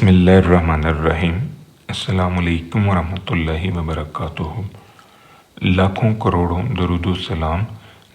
बिस्मिल्लाहिर्रहमानिर्रहीम। अस्सलामुअलैकुम वरहमतुल्लाहि वबरकातुहू। लाखों करोड़ों दरूदो सलाम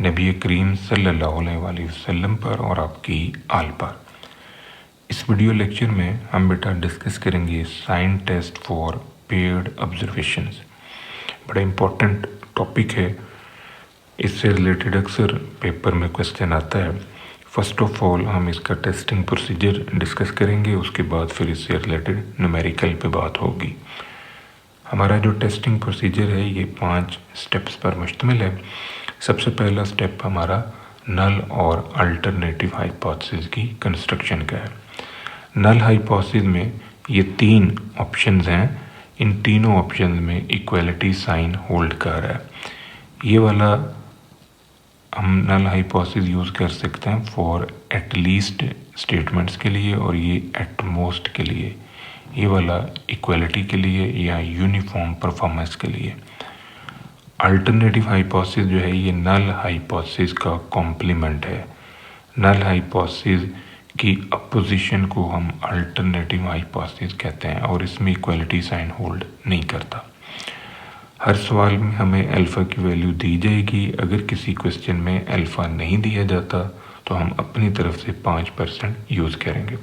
नबी करीम सल्लल्लाहु अलैहि वसल्लम पर और आपकी आल पर। इस वीडियो लेक्चर में हम बेटा डिस्कस करेंगे sign test for paired observations. बड़ा इम्पोर्टेंट टॉपिक है, इससे रिलेटेड अक्सर पेपर में क्वेश्चन आता है। फर्स्ट ऑफ ऑल हम इसका टेस्टिंग प्रोसीजर डिस्कस करेंगे, उसके बाद फिर इससे रिलेटेड न्यूमेरिकल पे बात होगी। हमारा जो टेस्टिंग प्रोसीजर है ये 5 स्टेप्स पर मुश्तमिल है। सबसे पहला स्टेप हमारा नल और अल्टरनेटिव हाइपोथेसिस की कंस्ट्रक्शन का है। नल हाइपोथेसिस में ये 3 ऑप्शंस हैं, इन तीनों ऑप्शंस में इक्वलिटी साइन होल्ड कर रहा है। ये वाला हम नल हाइपोथेसिस यूज़ कर सकते हैं फॉर एट लीस्ट स्टेटमेंट्स के लिए, और ये एट मोस्ट के लिए, ये वाला इक्वलिटी के लिए या यूनिफॉर्म परफॉर्मेंस के लिए। अल्टरनेटिव हाइपोथेसिस जो है ये नल हाइपोथेसिस का कॉम्प्लीमेंट है। नल हाइपोथेसिस की अपोजिशन को हम अल्टरनेटिव हाइपोथेसिस कहते हैं और इसमें इक्वलिटी साइन होल्ड नहीं करता। हर सवाल में हमें अल्फ़ा की वैल्यू दी जाएगी। अगर किसी क्वेश्चन में अल्फ़ा नहीं दिया जाता तो हम अपनी तरफ से 5% यूज़ करेंगे।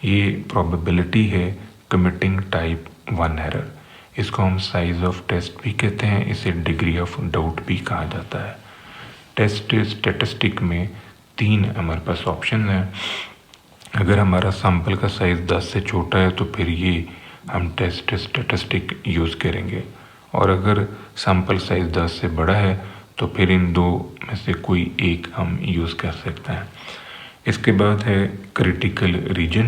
ये प्रोबेबिलिटी है कमिटिंग टाइप 1 एरर। इसको हम साइज़ ऑफ टेस्ट भी कहते हैं, इसे डिग्री ऑफ डाउट भी कहा जाता है। टेस्ट स्टेटिस्टिक में 3 हमारे पास ऑप्शन हैं। अगर हमारा सैंपल का साइज़ 10 से छोटा है तो फिर ये हम टेस्ट स्टेटिस्टिक यूज़ करेंगे, और अगर सैंपल साइज़ 10 से बड़ा है तो फिर इन 2 में से कोई एक हम यूज़ कर सकते हैं। इसके बाद है क्रिटिकल रीजन।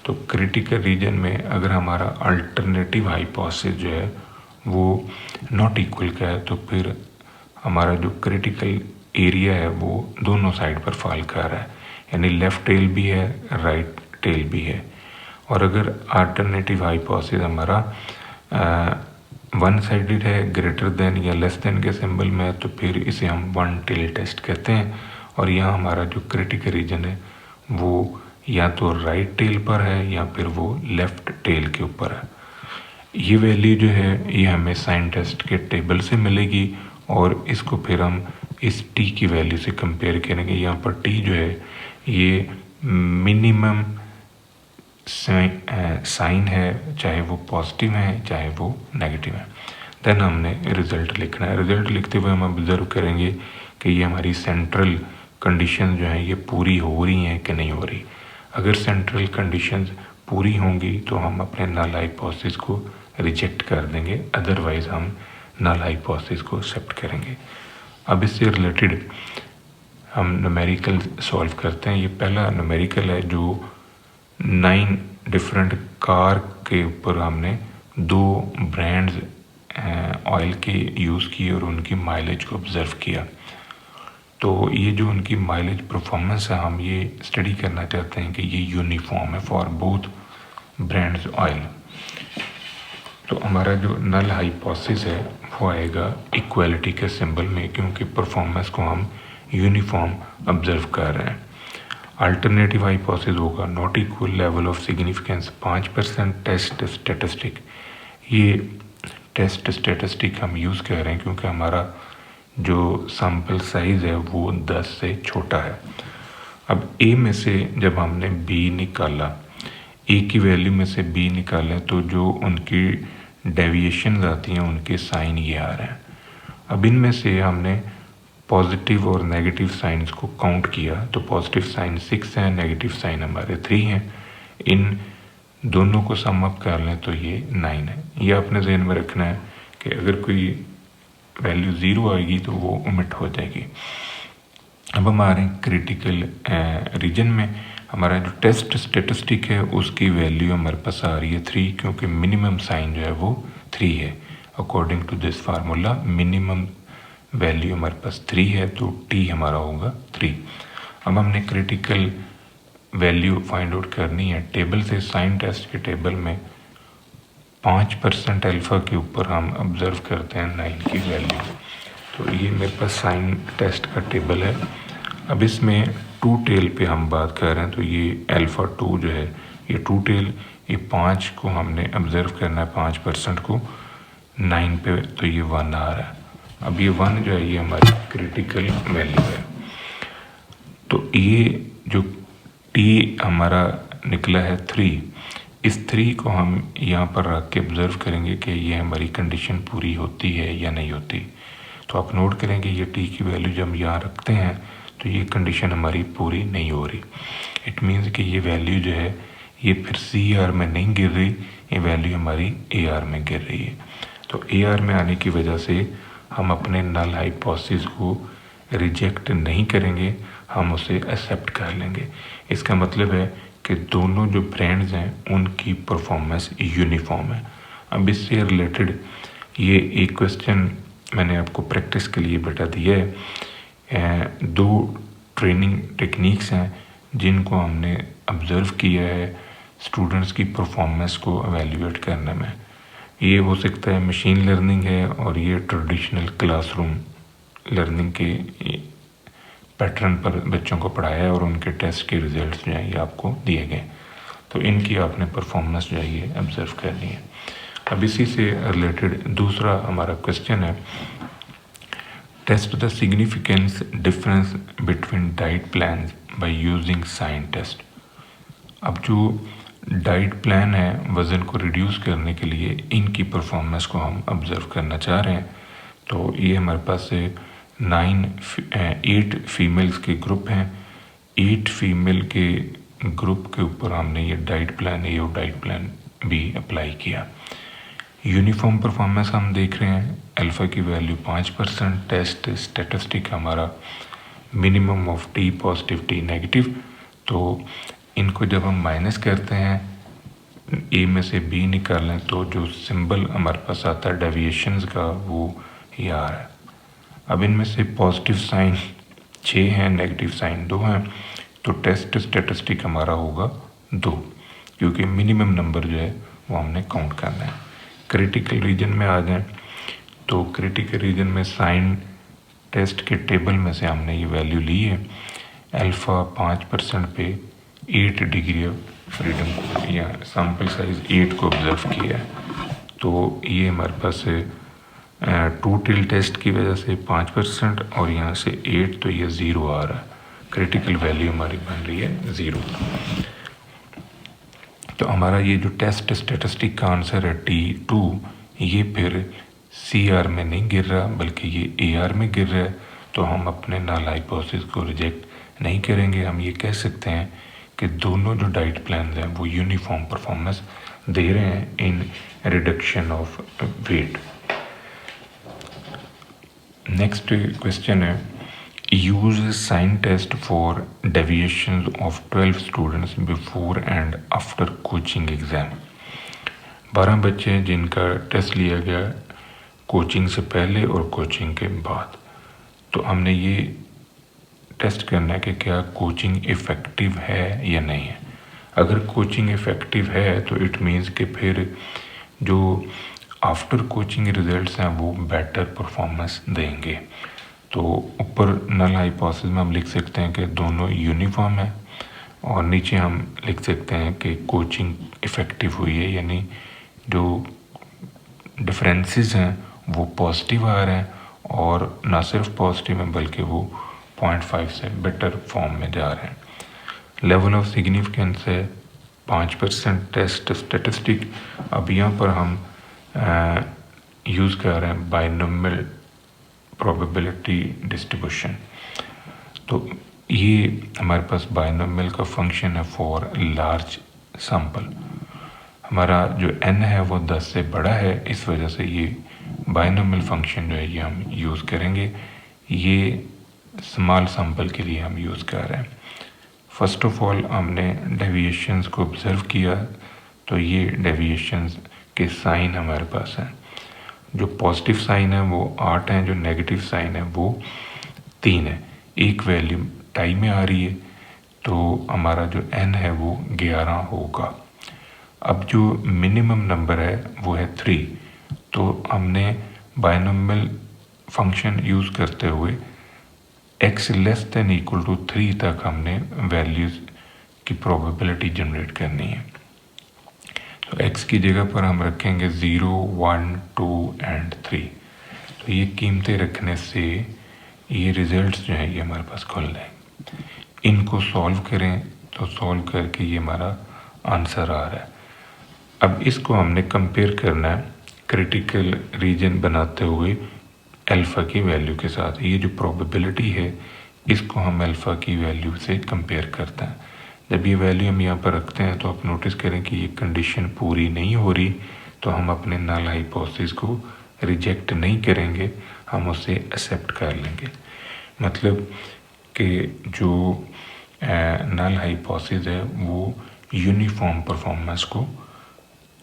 तो क्रिटिकल रीजन में अगर हमारा अल्टरनेटिव हाइपोथेसिस जो है वो नॉट इक्वल का है तो फिर हमारा जो क्रिटिकल एरिया है वो दोनों साइड पर फॉल कर रहा है, यानी लेफ़्ट टेल भी है, राइट टेल भी है। और अगर अल्टरनेटिव हाइपोथेसिस हमारा वन साइडेड है, ग्रेटर देन या लेस देन के सिंबल में, तो फिर इसे हम वन टेल टेस्ट कहते हैं। और यहाँ हमारा जो क्रिटिकल रीजन है वो या तो राइट टेल पर है या फिर वो लेफ़्ट टेल के ऊपर है। ये वैल्यू जो है ये हमें साइन टेस्ट के टेबल से मिलेगी, और इसको फिर हम इस टी की वैल्यू से कंपेयर करेंगे। यहाँ पर टी जो है ये मिनिमम साइन है, चाहे वो पॉजिटिव है चाहे वो नेगेटिव है। देन हमने रिज़ल्ट लिखना है। रिज़ल्ट लिखते हुए हम ऑब्जर्व करेंगे कि ये हमारी सेंट्रल कंडीशन जो है ये पूरी हो रही हैं कि नहीं हो रही। अगर सेंट्रल कंडीशंस पूरी होंगी तो हम अपने नल हाइपोथेसिस को रिजेक्ट कर देंगे, अदरवाइज़ हम नल हाइपोथेसिस को एक्सेप्ट करेंगे। अब इससे रिलेटेड हम न्यूमेरिकल सॉल्व करते हैं। ये पहला न्यूमेरिकल है जो 9 डिफरेंट कार के ऊपर हमने 2 ब्रांड्स ऑयल के यूज़ किए और उनकी माइलेज को ऑब्ज़र्व किया। तो ये जो उनकी माइलेज परफॉर्मेंस है, हम ये स्टडी करना चाहते हैं कि ये यूनिफॉर्म है फॉर बोथ ब्रांड्स ऑयल। तो हमारा जो नल हाइपोथेसिस है वो आएगा इक्वलिटी के सिंबल में, क्योंकि परफॉर्मेंस को हम यूनिफॉर्म ऑब्ज़र्व कर रहे हैं। अल्टरनेटिव हाइपोथेसिस होगा not equal level of significance 5%। Test statistic, ये टेस्ट स्टेटिस्टिक हम यूज़ कर रहे हैं क्योंकि हमारा जो सैंपल साइज़ है वो 10 से छोटा है। अब ए में से जब हमने बी निकाला, ए की वैल्यू में से बी निकालें तो जो उनकी डेविएशन आती हैं उनके साइन ये आ रहे हैं। अब इनमें से हमने पॉजिटिव और नेगेटिव साइंस को काउंट किया तो पॉजिटिव साइन 6 हैं, नेगेटिव साइन हमारे 3 हैं। इन दोनों को सम अप कर लें तो ये 9 है। ये अपने जहन में रखना है कि अगर कोई वैल्यू 0 आएगी तो वो ओमिट हो जाएगी। अब हमारे क्रिटिकल रीजन में हमारा जो टेस्ट स्टेटिस्टिक है उसकी वैल्यू हमारे पास आ रही है 3, क्योंकि मिनिमम साइन जो है वो 3 है। According to this formula minimum value हमारे पास 3 है तो टी हमारा होगा 3। अब हमने क्रिटिकल वैल्यू फाइंड आउट करनी है टेबल से। साइन टेस्ट के टेबल में 5% अल्फ़ा के ऊपर हम ऑब्ज़र्व करते हैं 9 की वैल्यू। तो ये मेरे पास साइन टेस्ट का टेबल है। अब इसमें 2 टेल पे हम बात कर रहे हैं तो ये अल्फ़ा 2 जो है ये 2 टेल, ये 5 को हमने ऑब्ज़र्व करना है, 5% को 9 पे, तो ये 1 आ रहा है। अब ये 1 जो है ये हमारी क्रिटिकल वैल्यू है। तो ये जो t हमारा निकला है 3, इस 3 को हम यहाँ पर रख के ऑब्ज़र्व करेंगे कि ये हमारी कंडीशन पूरी होती है या नहीं होती। तो आप नोट करेंगे ये t की वैल्यू जब हम यहाँ रखते हैं तो ये कंडीशन हमारी पूरी नहीं हो रही। इट मीन्स कि ये वैल्यू जो है ये फिर CR में नहीं गिर रही, ये वैल्यू हमारी AR में गिर रही है। तो AR में आने की वजह से हम अपने नल हाइपोथेसिस को रिजेक्ट नहीं करेंगे, हम उसे एक्सेप्ट कर लेंगे। इसका मतलब है कि दोनों जो ब्रांड्स हैं उनकी परफॉर्मेंस यूनिफॉर्म है। अब इससे रिलेटेड ये एक क्वेश्चन मैंने आपको प्रैक्टिस के लिए बेटा दिया है। 2 ट्रेनिंग टेक्निक्स हैं जिनको हमने ऑब्ज़र्व किया है स्टूडेंट्स की परफॉर्मेंस को एवेल्यूएट करने में। ये हो सकता है मशीन लर्निंग है और ये ट्रेडिशनल क्लासरूम लर्निंग के पैटर्न पर बच्चों को पढ़ाया है और उनके टेस्ट के रिजल्ट्स जो हैं ये आपको दिए गए। तो इनकी आपने परफॉर्मेंस जो है ये ऑब्ज़र्व करनी है। अब इसी से रिलेटेड दूसरा हमारा क्वेश्चन है, test the significance difference between diet plan by using sign test. अब जो डाइट प्लान है वज़न को रिड्यूस करने के लिए, इनकी परफॉर्मेंस को हम ऑब्ज़र्व करना चाह रहे हैं। तो ये हमारे पास 8 फीमेल्स के ग्रुप हैं। 8 फीमेल के ग्रुप के ऊपर हमने ये डाइट प्लान, ये डाइट प्लान भी अप्लाई किया। यूनिफॉर्म परफॉर्मेंस हम देख रहे हैं, अल्फ़ा की वैल्यू 5%, टेस्ट स्टैटिस्टिक हमारा minimum of T positive T negative. तो इनको जब हम माइनस करते हैं, A में से B निकालें, तो जो सिंबल हमारे पास आता है डेविएशंस का वो ये आ रहा है। अब इनमें से पॉजिटिव साइन 6 हैं, नेगेटिव साइन 2 हैं, तो टेस्ट स्टैटिस्टिक हमारा होगा 2, क्योंकि मिनिमम नंबर जो है वो हमने काउंट करना है। क्रिटिकल रीजन में आ जाएं, तो क्रिटिकल रीजन में साइन टेस्ट के टेबल में से हमने ये वैल्यू ली है। अल्फ़ा 5% पे 8 डिग्री ऑफ फ्रीडम को या सैम्पल साइज 8 को ऑब्ज़र्व किया है। तो ये हमारे पास टोटल टेस्ट की वजह से 5% और यहाँ से 8, तो ये 0 आ रहा है। क्रिटिकल वैल्यू हमारी बन रही है 0। तो हमारा ये जो टेस्ट स्टैटिस्टिक का आंसर है T2, ये फिर CR में नहीं गिर रहा बल्कि ये AR में गिर रहा है। तो हम अपने नल हाइपोथेसिस को रिजेक्ट नहीं करेंगे। हम ये कह सकते हैं कि दोनों जो डाइट प्लान हैं वो यूनिफॉर्म परफॉर्मेंस दे रहे हैं in reduction of weight. Next question है, use sign test for deviation of 12 students before and after coaching exam. 12 बच्चे हैं जिनका टेस्ट लिया गया कोचिंग से पहले और कोचिंग के बाद। तो हमने ये टेस्ट करना है कि क्या कोचिंग इफ़ेक्टिव है या नहीं है। अगर कोचिंग इफ़ेक्टिव है तो इट मीन्स कि फिर जो आफ्टर कोचिंग रिजल्ट्स हैं वो बेटर परफॉर्मेंस देंगे। तो ऊपर नल हाइपोथेसिस में हम लिख सकते हैं कि दोनों यूनिफॉर्म है, और नीचे हम लिख सकते हैं कि कोचिंग इफ़ेक्टिव हुई है, यानी जो डिफरेंसेस हैं वो पॉजिटिव आ रहे हैं, और ना सिर्फ पॉजिटिव हैं बल्कि वो 0.5 से बेटर फॉर्म में जा रहे हैं। लेवल ऑफ सिग्निफिकेंस है 5% टेस्ट स्टैटिस्टिक। अब यहाँ पर हम यूज़ कर रहे हैं बाइनोमियल प्रोबेबिलिटी डिस्ट्रीब्यूशन। तो ये हमारे पास बाइनोमियल का फंक्शन है फॉर लार्ज सैंपल। हमारा जो n है वो 10 से बड़ा है, इस वजह से ये बाइनोमियल फंक्शन जो है ये हम यूज़ करेंगे। ये स्मॉल सैंपल के लिए हम यूज़ कर रहे हैं। फर्स्ट ऑफ ऑल हमने डेविएशंस को ऑब्ज़र्व किया, तो ये डेविएशंस के साइन हमारे पास हैं। जो पॉजिटिव साइन है वो 8 हैं, जो नेगेटिव साइन है वो 3 है। एक वैल्यू टाई में आ रही है, तो हमारा जो n है वो 11 होगा। अब जो मिनिमम नंबर है वो है 3, तो हमने बाइनोमियल फंक्शन यूज़ करते हुए x less than equal to 3 तक हमने वैल्यूज़ की प्रोबेबिलिटी जनरेट करनी है। तो x की जगह पर हम रखेंगे 0, 1, 2 एंड 3। तो ये कीमतें रखने से ये रिजल्ट्स जो हैं ये हमारे पास खुल जाएंगे। इनको सॉल्व करें तो सॉल्व करके ये हमारा आंसर आ रहा है। अब इसको हमने कंपेयर करना है क्रिटिकल रीजन बनाते हुए अल्फ़ा की वैल्यू के साथ। ये जो प्रोबेबिलिटी है इसको हम अल्फ़ा की वैल्यू से कंपेयर करते हैं। जब ये वैल्यू हम यहाँ पर रखते हैं तो आप नोटिस करें कि ये कंडीशन पूरी नहीं हो रही, तो हम अपने नल हाइपोथेसिस को रिजेक्ट नहीं करेंगे, हम उसे एक्सेप्ट कर लेंगे। मतलब कि जो नल हाइपोथेसिस है वो यूनिफॉर्म परफॉर्मेंस को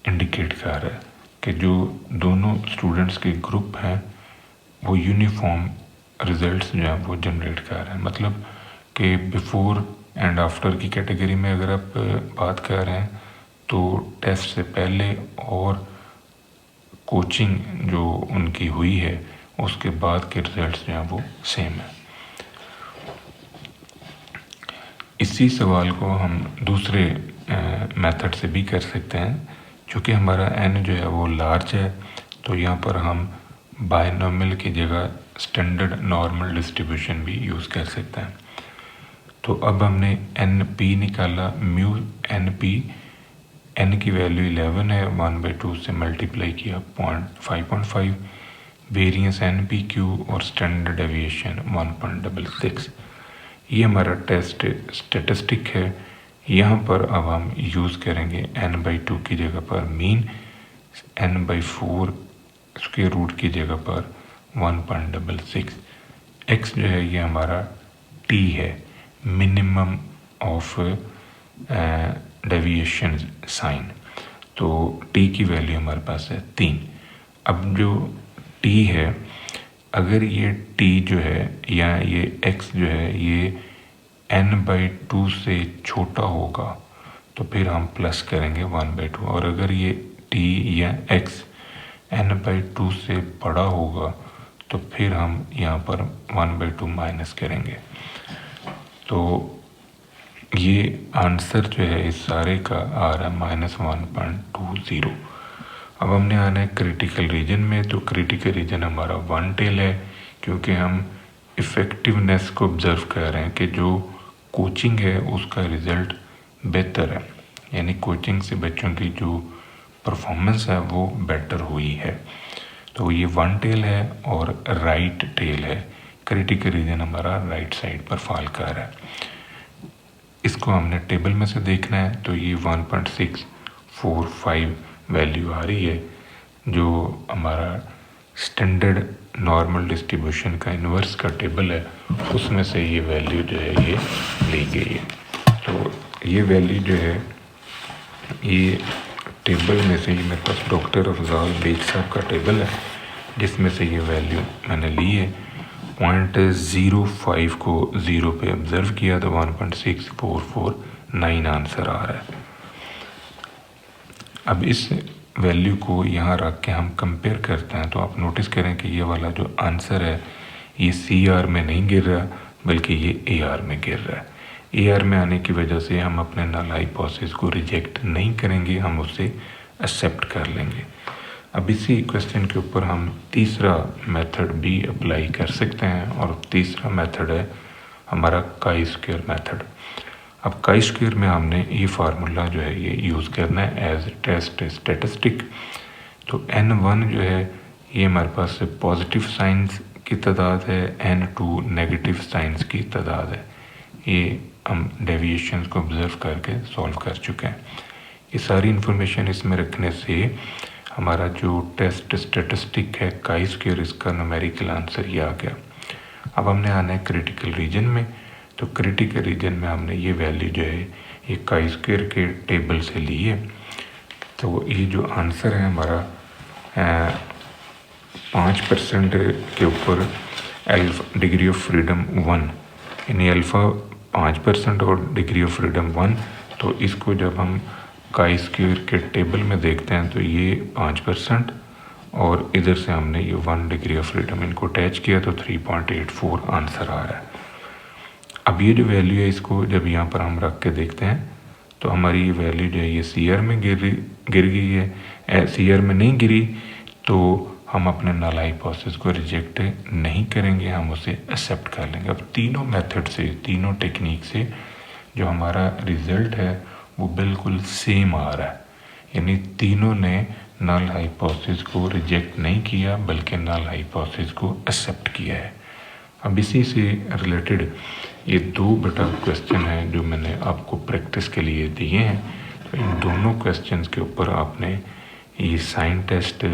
इंडिकेट कर रहा है कि जो दोनों स्टूडेंट्स के ग्रुप हैं वो यूनिफॉर्म रिजल्ट्स जो हैं वो जनरेट कर रहे हैं। मतलब कि बिफोर एंड आफ्टर की कैटेगरी में अगर आप बात कर रहे हैं तो टेस्ट से पहले और कोचिंग जो उनकी हुई है उसके बाद के रिजल्ट्स जो हैं वो सेम है। इसी सवाल को हम दूसरे मेथड से भी कर सकते हैं। चूँकि हमारा n जो है वो लार्ज है तो यहाँ पर हम बायनॉमियल की जगह स्टैंडर्ड नॉर्मल डिस्ट्रीब्यूशन भी यूज़ कर सकते हैं। तो अब हमने एन पी निकाला, म्यू एन पी, एन की वैल्यू 11 है, 1/2 से मल्टीप्लाई किया 5.5, वेरिएंस एन पी क्यू और स्टैंडर्ड डेविएशन 1.66। ये हमारा टेस्ट स्टेटिस्टिक है। यहाँ पर अब हम यूज़ करेंगे n/2 की जगह पर मीन, n/4 स्क्वायर रूट की जगह पर 1.66। x जो है ये हमारा t है, मिनिमम ऑफ डेविएशन साइन। तो t की वैल्यू हमारे पास है 3। अब जो t है, अगर ये t जो है या ये x जो है ये n/2 से छोटा होगा तो फिर हम प्लस करेंगे 1/2, और अगर ये t या x n/2 से बड़ा होगा तो फिर हम यहाँ पर 1/2 माइनस करेंगे। तो ये आंसर जो है इस सारे का आ रहा है -1.20। अब हमने आना है क्रिटिकल रीजन में। तो क्रिटिकल रीजन हमारा 1 टेल है, क्योंकि हम इफ़ेक्टिवनेस को ऑब्ज़र्व कर रहे हैं कि जो कोचिंग है उसका रिज़ल्ट बेहतर है, यानी कोचिंग से बच्चों की जो परफॉर्मेंस है वो बेटर हुई है। तो ये 1 टेल है और राइट टेल है। क्रिटिकल रीजन हमारा राइट साइड पर फॉल कर रहा है। इसको हमने टेबल में से देखना है। तो ये 1.645 वैल्यू आ रही है, जो हमारा स्टैंडर्ड नॉर्मल डिस्ट्रीब्यूशन का इन्वर्स का टेबल है, उसमें से ये वैल्यू जो है ये ली गई है। तो ये वैल्यू जो है ये टेबल में से ही, मेरे पास डॉक्टर अफजाल बेग साहब का टेबल है जिसमें से ये वैल्यू मैंने ली है। 0.05 को 0 पे ऑब्ज़र्व किया तो 1.6449 आंसर आ रहा है। अब इस वैल्यू को यहाँ रख के हम कंपेयर करते हैं तो आप नोटिस करें कि ये वाला जो आंसर है ये CR में नहीं गिर रहा, बल्कि ये AR में गिर रहा है। AR में आने की वजह से हम अपने नल हाइपोथेसिस को रिजेक्ट नहीं करेंगे, हम उसे एक्सेप्ट कर लेंगे। अब इसी क्वेश्चन के ऊपर हम तीसरा मेथड भी अप्लाई कर सकते हैं, और तीसरा मेथड है हमारा काई स्क्वायर मेथड। अब काई स्क्वायर में हमने ये फार्मूला जो है ये यूज़ करना है एज टेस्ट स्टेटिस्टिक। तो n1 जो है ये हमारे पास पॉजिटिव साइंस की तादाद है, n2 नेगेटिव साइंस की तादाद है। ये हम डेविएशन को ऑब्ज़र्व करके सॉल्व कर चुके हैं। ये सारी इन्फॉर्मेशन इसमें रखने से हमारा जो टेस्ट स्टेटिस्टिक है काई स्क्वायर, इसका न्यूमेरिकल आंसर ये आ गया। अब हमने आना है क्रिटिकल रीजन में। तो क्रिटिकल रीजन में हमने ये वैल्यू जो है ये काई स्क्वायर के टेबल से ली है। तो ये जो आंसर है हमारा 5% के ऊपर डिग्री ऑफ फ्रीडम 1, यानी अल्फ़ा 5% और डिग्री ऑफ फ्रीडम 1। तो इसको जब हम काई स्क्वायर के टेबल में देखते हैं तो ये 5% और इधर से हमने ये 1 डिग्री ऑफ फ्रीडम इनको अटैच किया तो 3.84 आंसर आ रहा है। अब ये जो वैल्यू है इसको जब यहाँ पर हम रख के देखते हैं तो हमारी ये वैल्यू जो है ये CR में गिर रही गिर गई है, सीआर में नहीं गिरी, तो हम अपने नल हाइपोथेसिस को रिजेक्ट नहीं करेंगे, हम उसे एक्सेप्ट कर लेंगे। अब तीनों मेथड से, तीनों टेक्निक से जो हमारा रिज़ल्ट है वो बिल्कुल सेम आ रहा है, यानी तीनों ने नल हाइपोथेसिस को रिजेक्ट नहीं किया बल्कि नल हाइपोथेसिस को एक्सेप्ट किया है। अब इसी से रिलेटेड ये 2 बटा क्वेश्चन हैं जो मैंने आपको प्रैक्टिस के लिए दिए हैं। तो इन दोनों क्वेश्चंस के ऊपर आपने ये साइन टेस्ट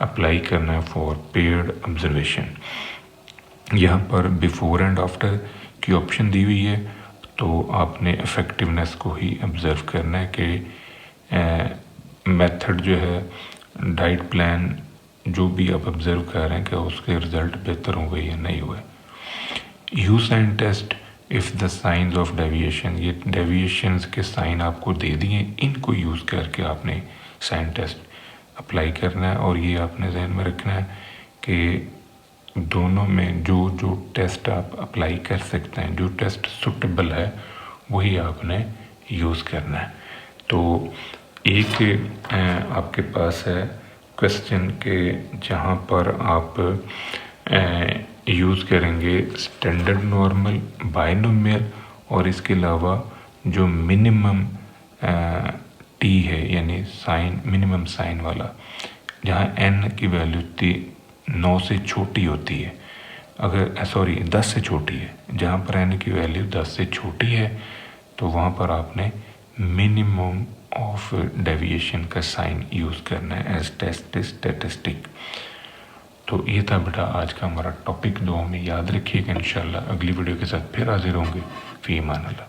अप्लाई करना है फॉर पेयर्ड ऑब्जर्वेशन। यहाँ पर बिफोर एंड आफ्टर की ऑप्शन दी हुई है, तो आपने इफ़ेक्टिवनेस को ही ऑब्ज़र्व करना है कि मेथड जो है, डाइट प्लान जो भी आप ऑब्ज़र्व कर रहे हैं कि उसके रिज़ल्ट बेहतर हुए या नहीं हुए। Use sign test if the signs of deviation, ये डेविएशंस के साइन आपको दे दिए, इनको यूज़ करके आपने साइन टेस्ट अप्लाई करना है। और ये आपने जहन में रखना है कि दोनों में जो जो टेस्ट आप अप्लाई कर सकते हैं, जो टेस्ट सुटेबल है वही आपने यूज़ करना है। तो एक आपके पास है क्वेश्चन के जहाँ पर आप यूज़ करेंगे स्टैंडर्ड नॉर्मल, बाइनोमियल और इसके अलावा जो मिनिमम टी है यानी साइन, मिनिमम साइन वाला, जहाँ एन की वैल्यू 9 से छोटी होती है, अगर 10 से छोटी है, जहाँ पर एन की वैल्यू 10 से छोटी है तो वहाँ पर आपने मिनिमम ऑफ डेविएशन का साइन यूज़ करना है एज टेस्ट स्टैटिस्टिक। तो ये था बेटा आज का हमारा टॉपिक। दुआ में याद रखिएगा, इंशाल्लाह अगली वीडियो के साथ फिर हाजिर होंगे। फी अमान अल्लाह।